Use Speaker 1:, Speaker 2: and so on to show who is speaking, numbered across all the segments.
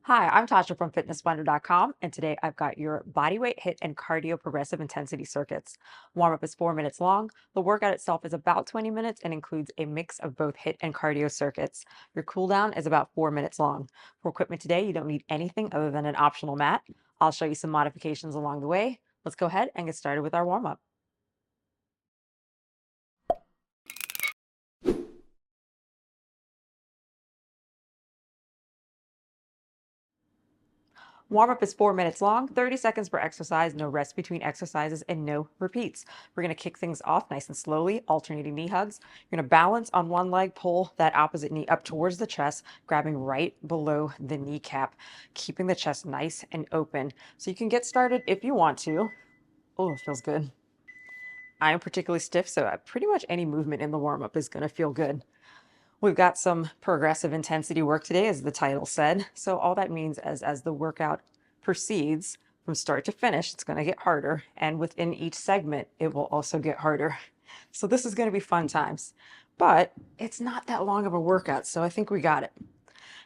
Speaker 1: Hi, I'm Tasha from fitnessblender.com, and today I've got your bodyweight HIIT and cardio progressive intensity circuits. Warm-up is 4 minutes long. The workout itself is about 20 minutes and includes a mix of both HIIT and cardio circuits. Your cool down is about 4 minutes long. For equipment today, you don't need anything other than an optional mat. I'll show you some modifications along the way. Let's go ahead and get started with our warm-up. Warm-up is 4 minutes long, 30 seconds per exercise, no rest between exercises, and no repeats. We're going to kick things off nice and slowly, alternating knee hugs. You're going to balance on one leg, pull that opposite knee up towards the chest, grabbing right below the kneecap, keeping the chest nice and open. So you can get started if you want to. Oh, it feels good. I am particularly stiff, so pretty much any movement in the warm-up is going to feel good. We've got some progressive intensity work today, as the title said. So all that means is as the workout proceeds from start to finish, it's going to get harder. And within each segment, it will also get harder. So this is going to be fun times. But it's not that long of a workout, so I think we got it.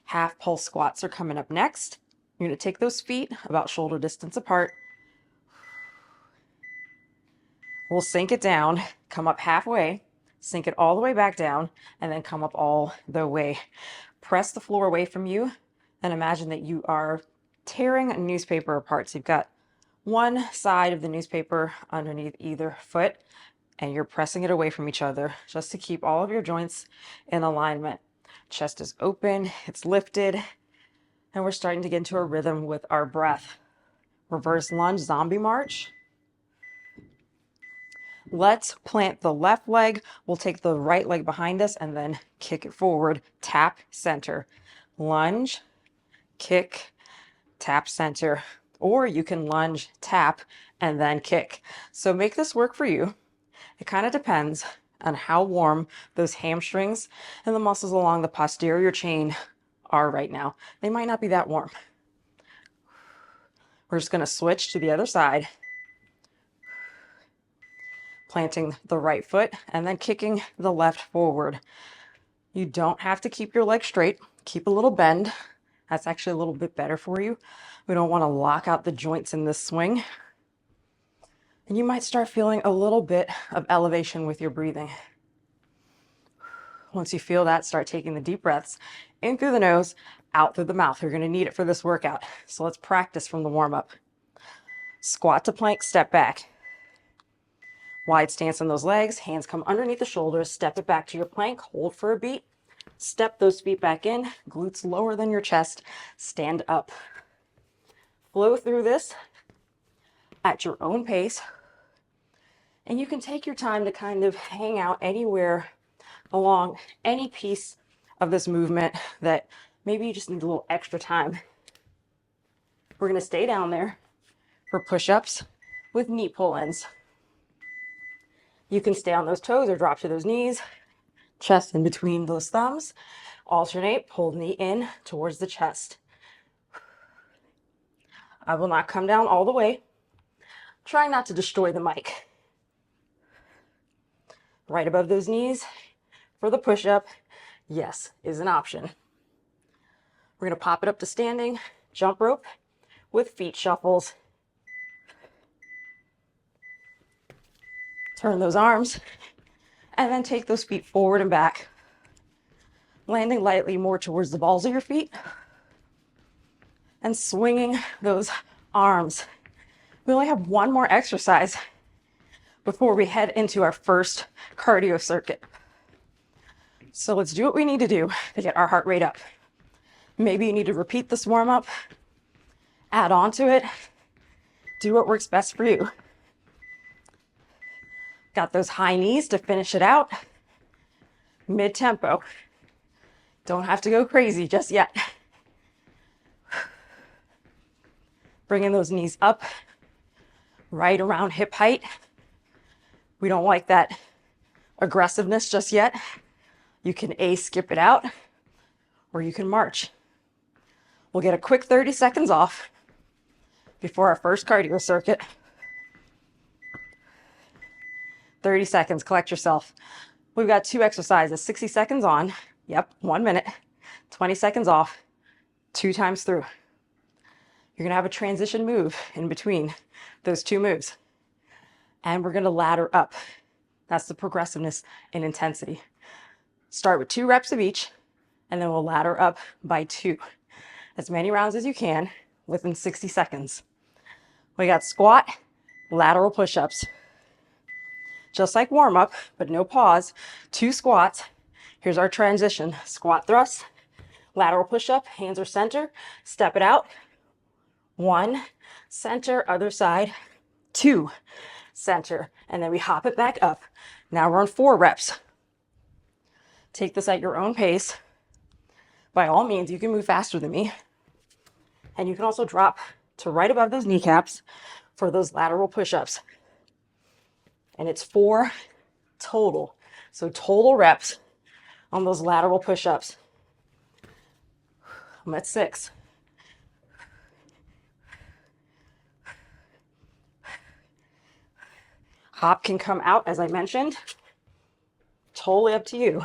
Speaker 1: Half pulse squats are coming up next. You're going to take those feet about shoulder distance apart. We'll sink it down, come up halfway, sink it all the way back down, and then come up all the way. Press the floor away from you and imagine that you are tearing a newspaper apart. So you've got one side of the newspaper underneath either foot, and you're pressing it away from each other just to keep all of your joints in alignment. Chest is open, it's lifted, and we're starting to get into a rhythm with our breath. Reverse lunge, zombie march. Let's plant the left leg. We'll take the right leg behind us and then kick it forward. Tap, center. Lunge, kick, tap, center. Or you can lunge, tap, and then kick. So make this work for you. It kind of depends on how warm those hamstrings and the muscles along the posterior chain are right now. They might not be that warm. We're just going to switch to the other side. Planting the right foot and then kicking the left forward. You don't have to keep your leg straight. Keep a little bend. That's actually a little bit better for you. We don't want to lock out the joints in this swing. And you might start feeling a little bit of elevation with your breathing. Once you feel that, start taking the deep breaths in through the nose, out through the mouth. You're going to need it for this workout. So let's practice from the warm-up. Squat to plank, step back. Wide stance on those legs, hands come underneath the shoulders, step it back to your plank, hold for a beat, step those feet back in, glutes lower than your chest, stand up. Flow through this at your own pace, and you can take your time to kind of hang out anywhere along any piece of this movement that maybe you just need a little extra time. We're going to stay down there for push-ups with knee pull-ins. You can stay on those toes or drop to those knees, chest in between those thumbs. Alternate, pull the knee in towards the chest. I will not come down all the way. Try not to destroy the mic. Right above those knees for the push-up, yes, is an option. We're going to pop it up to standing, jump rope with feet shuffles. Turn those arms, and then take those feet forward and back, landing lightly more towards the balls of your feet, and swinging those arms. We only have one more exercise before we head into our first cardio circuit. So let's do what we need to do to get our heart rate up. Maybe you need to repeat this warm-up, add on to it, do what works best for you. Got those high knees to finish it out. Mid-tempo. Don't have to go crazy just yet. Bringing those knees up, right around hip height. We don't like that aggressiveness just yet. You can skip it out, or you can march. We'll get a quick 30 seconds off before our first cardio circuit. 30 seconds, collect yourself. We've got two exercises, 60 seconds on, 1 minute, 20 seconds off, 2 times through. You're going to have a transition move in between those 2 moves. And we're going to ladder up. That's the progressiveness in intensity. Start with 2 reps of each, and then we'll ladder up by 2. As many rounds as you can within 60 seconds. We got squat, lateral push-ups. Just like warm-up, but no pause. 2 squats. Here's our transition. Squat thrust, lateral push-up, hands are center. Step it out. 1, center, other side. 2, center. And then we hop it back up. Now we're on 4 reps. Take this at your own pace. By all means, you can move faster than me. And you can also drop to right above those kneecaps for those lateral push-ups. And it's 4 total. So total reps on those lateral push-ups. I'm at 6. Hop can come out, as I mentioned. Totally up to you.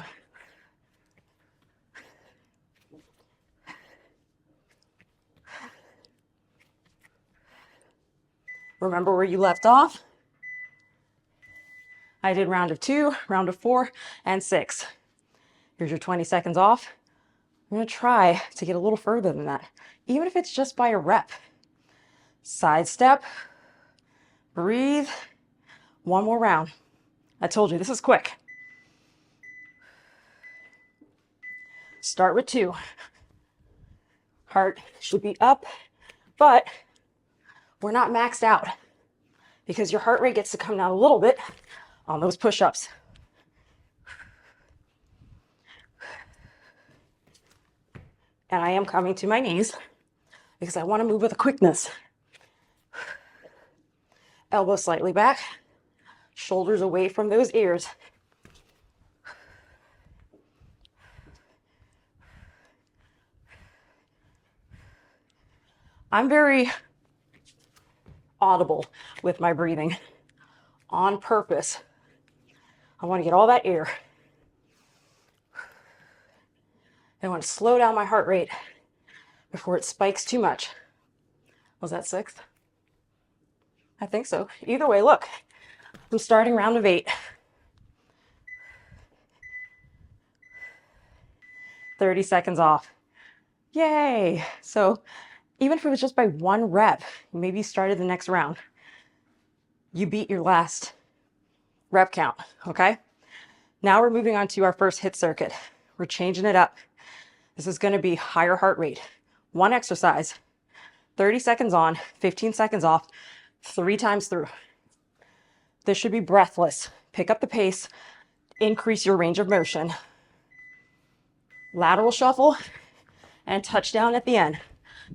Speaker 1: Remember where you left off? I did round of 2, round of 4, and 6. Here's your 20 seconds off. I'm going to try to get a little further than that, even if it's just by a rep. Side step, breathe. 1 more round. I told you, this is quick. Start with 2. Heart should be up, but we're not maxed out because your heart rate gets to come down a little bit on those push-ups. And I am coming to my knees because I want to move with a quickness. Elbows slightly back, shoulders away from those ears. I'm very audible with my breathing on purpose. I want to get all that air. I want to slow down my heart rate before it spikes too much. Was that 6th? I think so. Either way, look, I'm starting round of 8. 30 seconds off. Yay! So even if it was just by 1 rep, maybe you started the next round, you beat your last rep count, okay? Now we're moving on to our first HIIT circuit. We're changing it up. This is going to be higher heart rate. 1 exercise, 30 seconds on, 15 seconds off, 3 times through. This should be breathless. Pick up the pace, increase your range of motion. Lateral shuffle and touchdown at the end.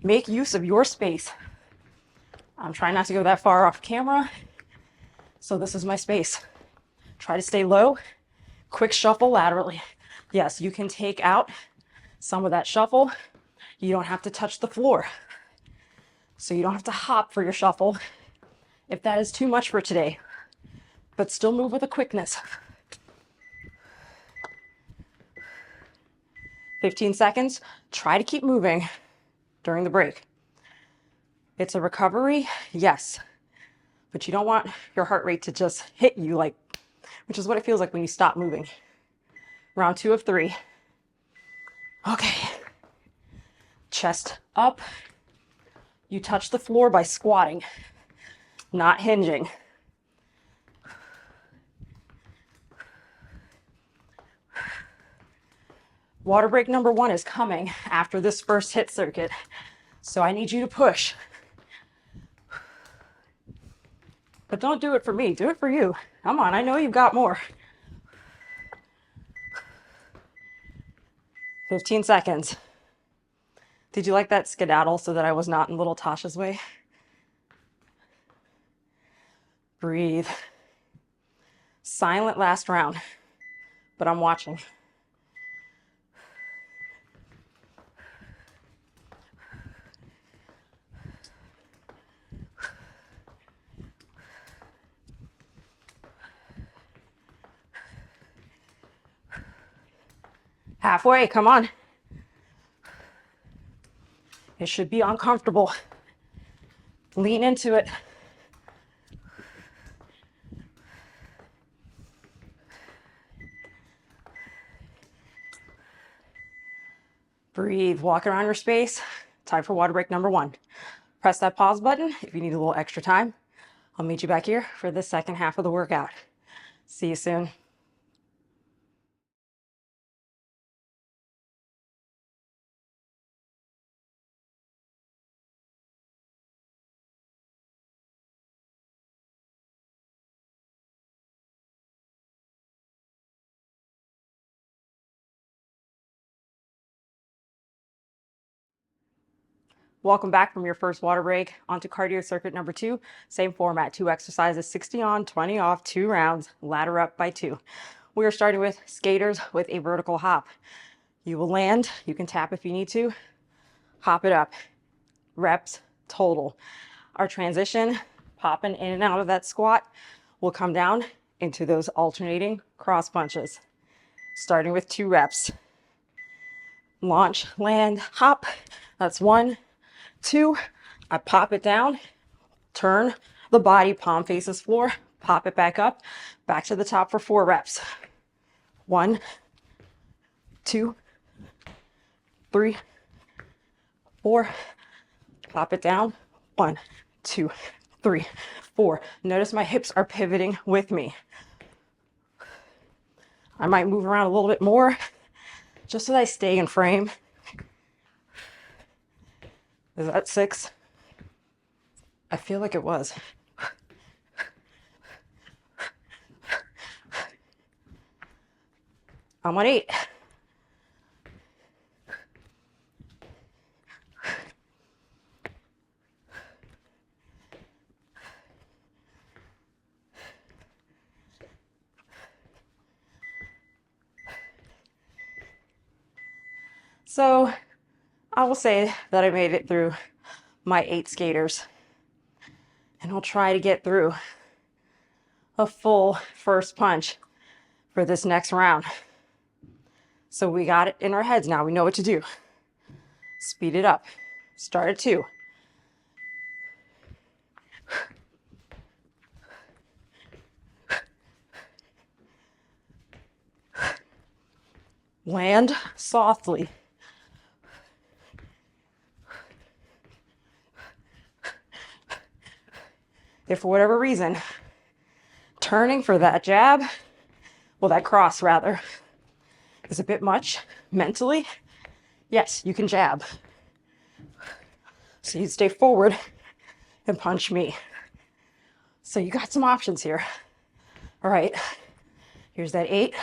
Speaker 1: Make use of your space. I'm trying not to go that far off camera, so this is my space. Try to stay low. Quick shuffle laterally. Yes, you can take out some of that shuffle. You don't have to touch the floor. So you don't have to hop for your shuffle if that is too much for today, but still move with a quickness. 15 seconds. Try to keep moving during the break. It's a recovery, yes, but you don't want your heart rate to just hit you like, which is what it feels like when you stop moving. Round 2 of 3. Okay. Chest up. You touch the floor by squatting, not hinging. Water break number 1 is coming after this first HIIT circuit. So I need you to push. But don't do it for me, do it for you. Come on, I know you've got more. 15 seconds. Did you like that skedaddle so that I was not in little Tasha's way? Breathe. Silent last round, but I'm watching. Halfway, come on. It should be uncomfortable. Lean into it. Breathe, walk around your space. Time for water break number 1. Press that pause button if you need a little extra time. I'll meet you back here for the second half of the workout. See you soon. Welcome back from your first water break onto cardio circuit number 2. Same format, 2 exercises, 60 on, 20 off, 2 rounds, ladder up by 2. We are starting with skaters with a vertical hop. You will land, you can tap if you need to, hop it up, reps total. Our transition, popping in and out of that squat, will come down into those alternating cross punches. Starting with 2 reps. Launch, land, hop. That's 1, 2. I pop it down, turn the body, palm faces floor, pop it back up, back to the top for 4 reps. 1, 2, 3, 4. Pop it down. 1, 2, 3, 4. Notice my hips are pivoting with me. I might move around a little bit more just so that I stay in frame. Is that 6? I feel like it was. I'm on 8. So I will say that I made it through my 8 skaters, and I'll try to get through a full first punch for this next round. So we got it in our heads now. We know what to do. Speed it up. Start at 2. Land softly. If for whatever reason, turning for that jab, well, that cross rather, is a bit much mentally, yes, you can jab. So you stay forward and punch me. So you got some options here. All right, here's that 8.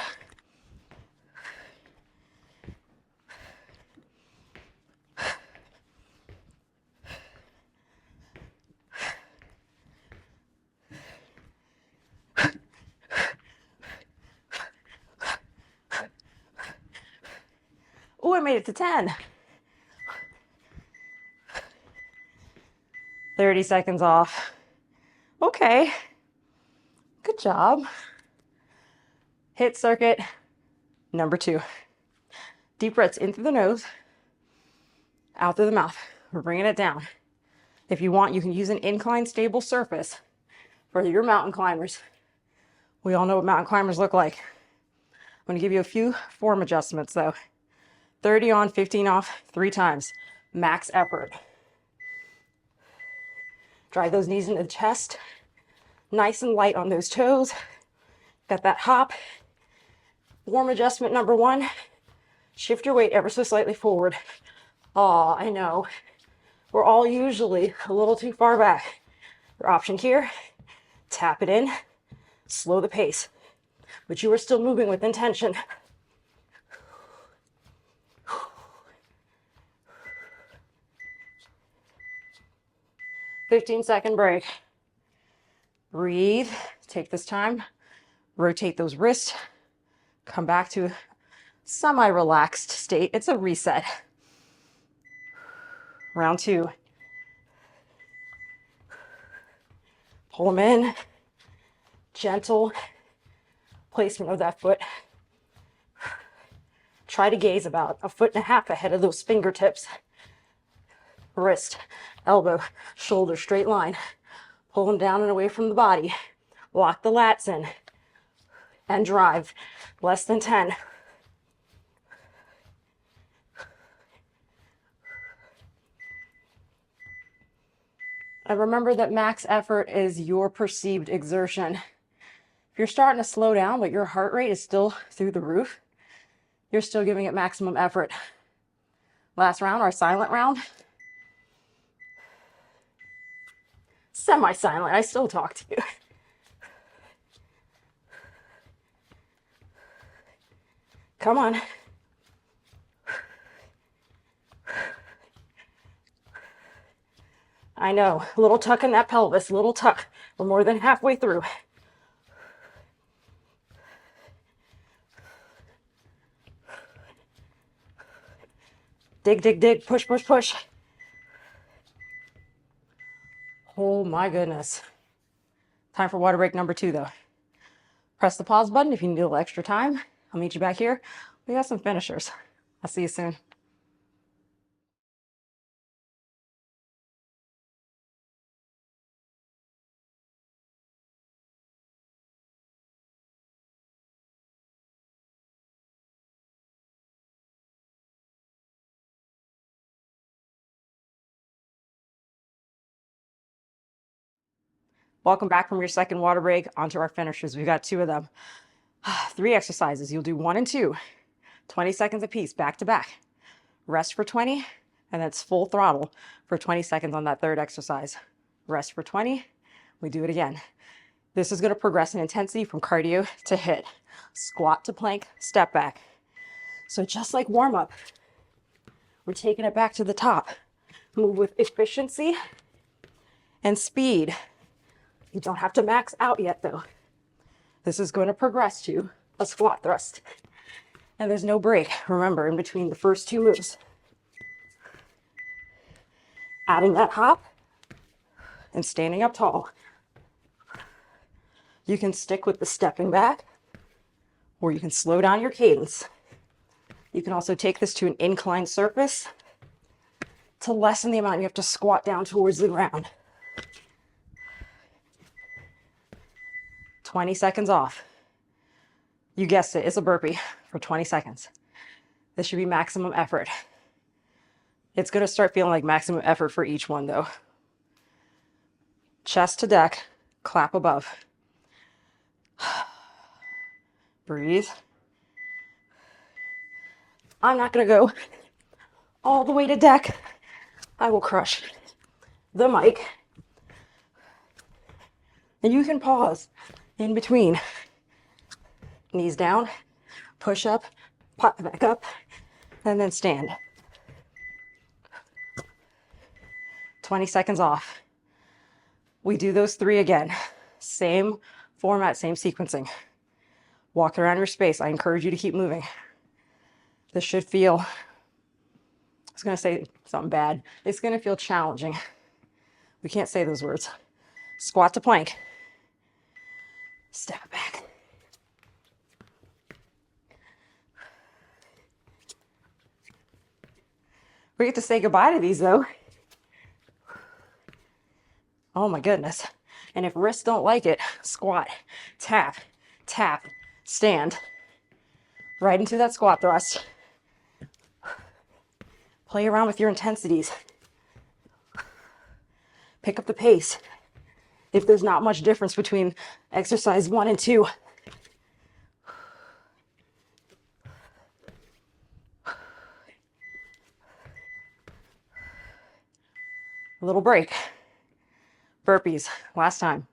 Speaker 1: Oh, I made it to 10. 30 seconds off. Okay, good job. HIIT circuit number 2. Deep breaths in through the nose, out through the mouth. We're bringing it down. If you want, you can use an inclined stable surface for your mountain climbers. We all know what mountain climbers look like. I'm going to give you a few form adjustments though. 30 on, 15 off, 3 times. Max effort. Drive those knees into the chest. Nice and light on those toes. Got that hop. Form adjustment number 1. Shift your weight ever so slightly forward. Oh, I know. We're all usually a little too far back. Your option here, tap it in, slow the pace. But you are still moving with intention. 15-second break. Breathe. Take this time. Rotate those wrists. Come back to a semi-relaxed state. It's a reset. Round 2. Pull them in. Gentle placement of that foot. Try to gaze about 1.5 feet ahead of those fingertips. wrist, elbow, shoulder, straight line. Pull them down and away from the body. Lock the lats in and drive. Less than 10. And remember that max effort is your perceived exertion. If you're starting to slow down, but your heart rate is still through the roof, you're still giving it maximum effort. Last round, our silent round. Semi-silent, I still talk to you. Come on. I know, a little tuck in that pelvis, a little tuck. We're more than halfway through. Dig, dig, dig, push, push, push. Oh my goodness. Time for water break number 2 though. Press the pause button if you need a little extra time. I'll meet you back here. We got some finishers. I'll see you soon. Welcome back from your second water break onto our finishers. We've got 2 of them. 3 exercises. You'll do 1 and 2, 20 seconds apiece, back to back. Rest for 20, and that's full throttle for 20 seconds on that 3rd exercise. Rest for 20. We do it again. This is going to progress in intensity from cardio to HIIT. Squat to plank, step back. So just like warm up, we're taking it back to the top. Move with efficiency and speed. You don't have to max out yet though. This is going to progress to a squat thrust. And there's no break, remember, in between the first 2 moves. Adding that hop and standing up tall. You can stick with the stepping back, or you can slow down your cadence. You can also take this to an inclined surface to lessen the amount you have to squat down towards the ground. 20 seconds off. You guessed it, it's a burpee for 20 seconds. This should be maximum effort. It's going to start feeling like maximum effort for each one though. Chest to deck, clap above. Breathe. I'm not going to go all the way to deck. I will crush the mic. And you can pause in between. Knees down, push up, pop back up, and then stand. 20 seconds off. We do those 3 again. Same format, same sequencing. Walk around your space. I encourage you to keep moving. This should feel, I was going to say something bad. It's going to feel challenging. We can't say those words. Squat to plank. Step back. We get to say goodbye to these though. Oh my goodness. And if wrists don't like it, squat, tap, tap, stand. Right into that squat thrust. Play around with your intensities. Pick up the pace. If there's not much difference between exercise 1 and 2. A little break. Burpees, last time.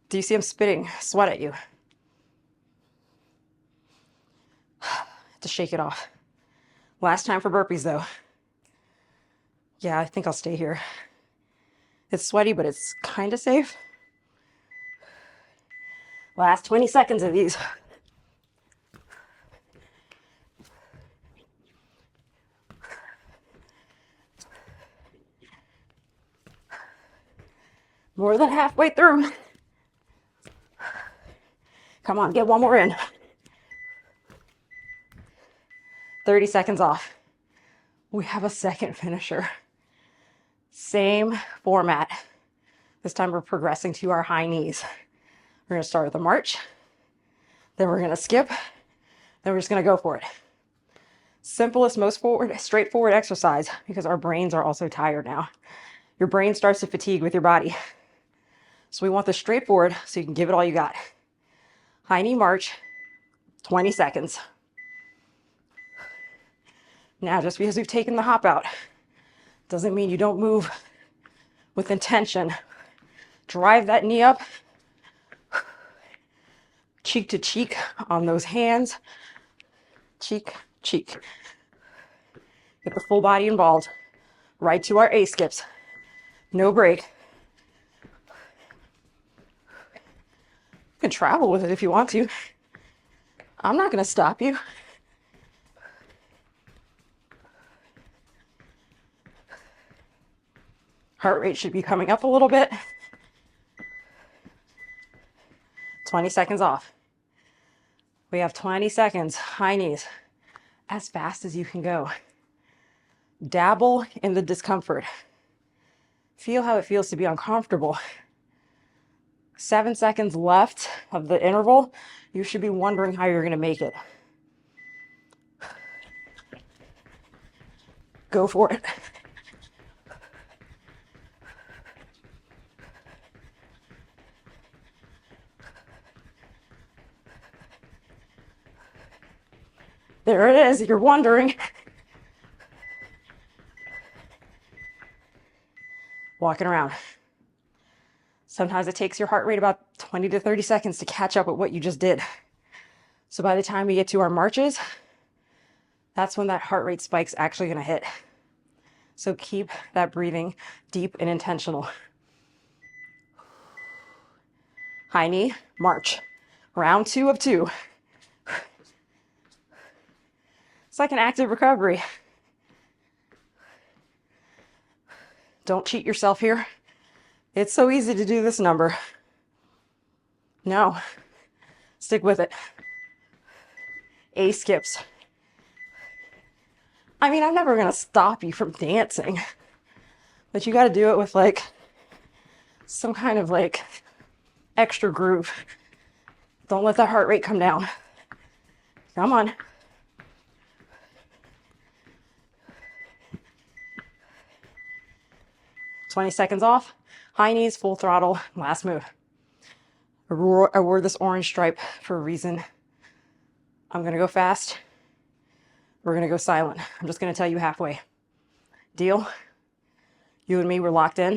Speaker 1: Do you see him spitting sweat at you? To shake it off. Last time for burpees though. Yeah, I think I'll stay here. It's sweaty, but it's kind of safe. Last 20 seconds of these. More than halfway through. Come on, get one more in. 30 seconds off. We have a second finisher. Same format. This time we're progressing to our high knees. We're gonna start with a march, then we're gonna skip, then we're just gonna go for it. Simplest, most straightforward exercise because our brains are also tired now. Your brain starts to fatigue with your body. So we want this straightforward so you can give it all you got. High knee march, 20 seconds. Now, just because we've taken the hop out doesn't mean you don't move with intention. Drive that knee up, cheek to cheek on those hands, cheek, cheek. Get the full body involved. Right to our A skips. No break. You can travel with it if you want to. I'm not going to stop you. Heart rate should be coming up a little bit. 20 seconds off. We have 20 seconds, high knees, as fast as you can go. Dabble in the discomfort. Feel how it feels to be uncomfortable. 7 seconds left of the interval. You should be wondering how you're going to make it. Go for it. There it is. You're wondering. Walking around. Sometimes it takes your heart rate about 20 to 30 seconds to catch up with what you just did. So by the time we get to our marches, that's when that heart rate spike's actually going to hit. So keep that breathing deep and intentional. High knee, march. Round 2 of 2. It's like an active recovery. Don't cheat yourself here. It's so easy to do this number. No, stick with it. A skips. I mean, I'm never gonna stop you from dancing, but you gotta do it with like some kind of like extra groove. Don't let that heart rate come down. Come on. "20 seconds off, high knees, full throttle, last move." I wore this orange stripe for a reason. I'm gonna go fast. We're gonna go silent. I'm just gonna tell you halfway. Deal? You and me, we're locked in.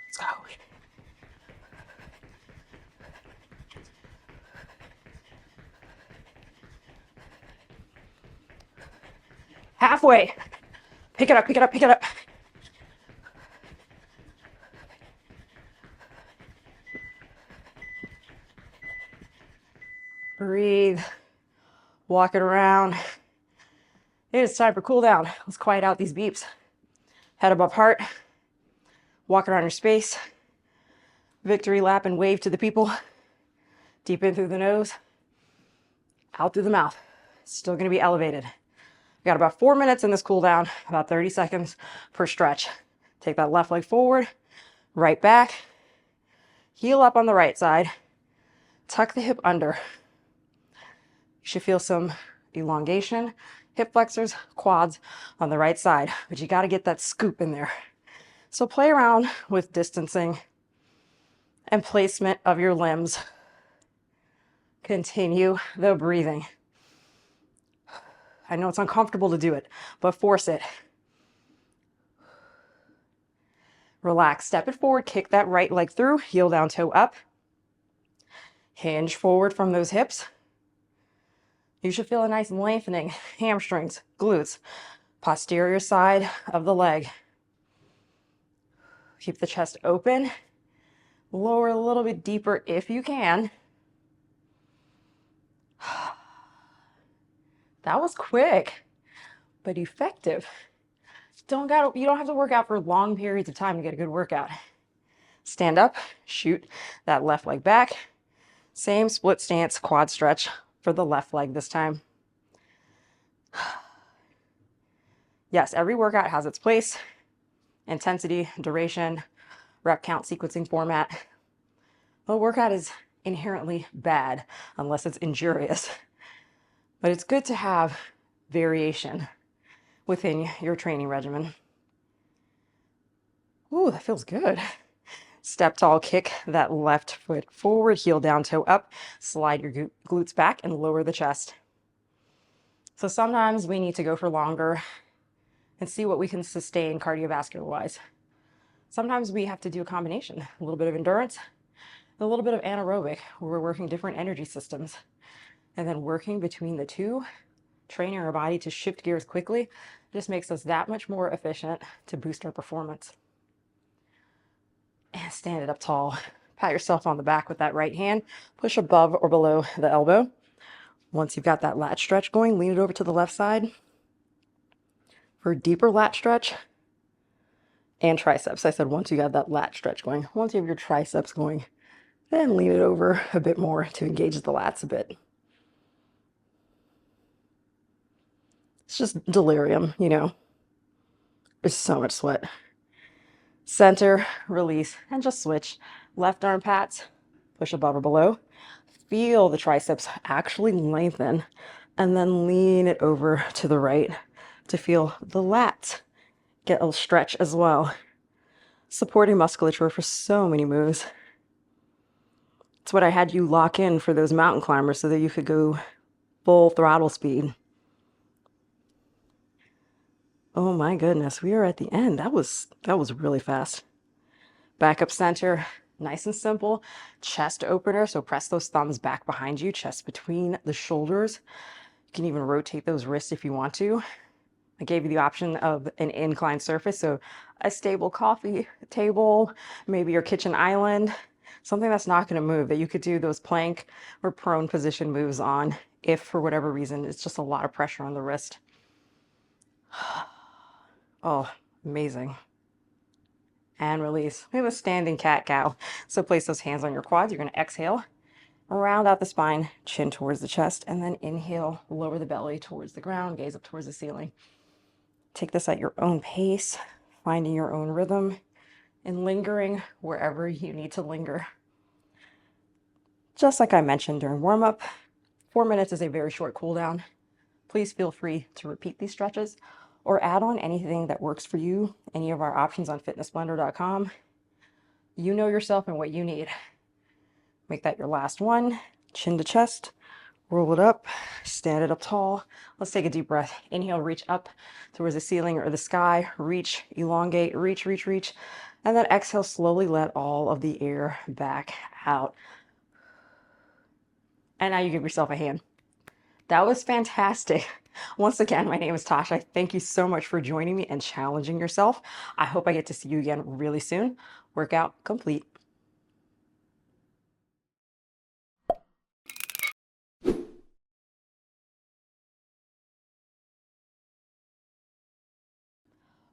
Speaker 1: Let's go. Halfway. Pick it up, pick it up, pick it up. Breathe. Walk it around. It is time for cool down. Let's quiet out these beeps. Head above heart. Walk around your space. Victory lap and wave to the people. Deep in through the nose. Out through the mouth. Still going to be elevated. We got about 4 minutes in this cool down, about 30 seconds per stretch. Take that left leg forward, right back, heel up on the right side, tuck the hip under. You should feel some elongation, hip flexors, quads on the right side, but you got to get that scoop in there. So play around with distancing and placement of your limbs. Continue the breathing. I know it's uncomfortable to do it, but force it. Relax, step it forward, kick that right leg through, heel down, toe up. Hinge forward from those hips. You should feel a nice lengthening, hamstrings, glutes, posterior side of the leg. Keep the chest open. Lower a little bit deeper if you can. That was quick, but effective. You don't have to work out for long periods of time to get a good workout. Stand up, shoot that left leg back. Same split stance, quad stretch for the left leg this time. Yes, every workout has its place, intensity, duration, rep count, sequencing format. The workout is inherently bad unless it's injurious. But it's good to have variation within your training regimen. Ooh, that feels good. Step tall, kick that left foot forward, heel down, toe up, slide your glutes back and lower the chest. So sometimes we need to go for longer and see what we can sustain cardiovascular wise. Sometimes we have to do a combination, a little bit of endurance, a little bit of anaerobic, where we're working different energy systems, and then working between the two, training our body to shift gears quickly, just makes us that much more efficient to boost our performance. And stand it up tall. Pat yourself on the back with that right hand. Push above or below the elbow. Once you've got that lat stretch going, lean it over to the left side for a deeper lat stretch and triceps. I said once you got that lat stretch going. Once you have your triceps going, then lean it over a bit more to engage the lats a bit. It's just delirium, you know. There's so much sweat. Center, release, and just switch. Left arm pats, push above or below. Feel the triceps actually lengthen, and then lean it over to the right to feel the lats get a stretch as well. Supporting musculature for so many moves. It's what I had you lock in for those mountain climbers so that you could go full throttle speed. Oh my goodness, we are at the end. That was really fast. Back up center, nice and simple. Chest opener, so press those thumbs back behind you, chest between the shoulders. You can even rotate those wrists if you want to. I gave you the option of an inclined surface, so a stable coffee table, maybe your kitchen island, something that's not going to move, that you could do those plank or prone position moves on if for whatever reason it's just a lot of pressure on the wrist. Oh, amazing. And release. We have a standing cat-cow. So place those hands on your quads. You're going to exhale, round out the spine, chin towards the chest, and then inhale, lower the belly towards the ground, gaze up towards the ceiling. Take this at your own pace, finding your own rhythm, and lingering wherever you need to linger. Just like I mentioned during warm-up, 4 minutes is a very short cool down. Please feel free to repeat these stretches or add on anything that works for you, any of our options on fitnessblender.com. You know yourself and what you need. Make that your last one. Chin to chest, roll it up, stand it up tall. Let's take a deep breath. Inhale, reach up towards the ceiling or the sky. Reach, elongate, reach, reach, reach. And then exhale, slowly let all of the air back out. And now you give yourself a hand. That was fantastic. Once again, my name is Tasha. Thank you so much for joining me and challenging yourself. I hope I get to see you again really soon. Workout complete.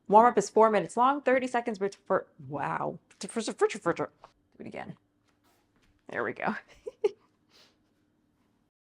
Speaker 1: Warm-up is 4 minutes long, 30 seconds for wow. Do it again. There we go.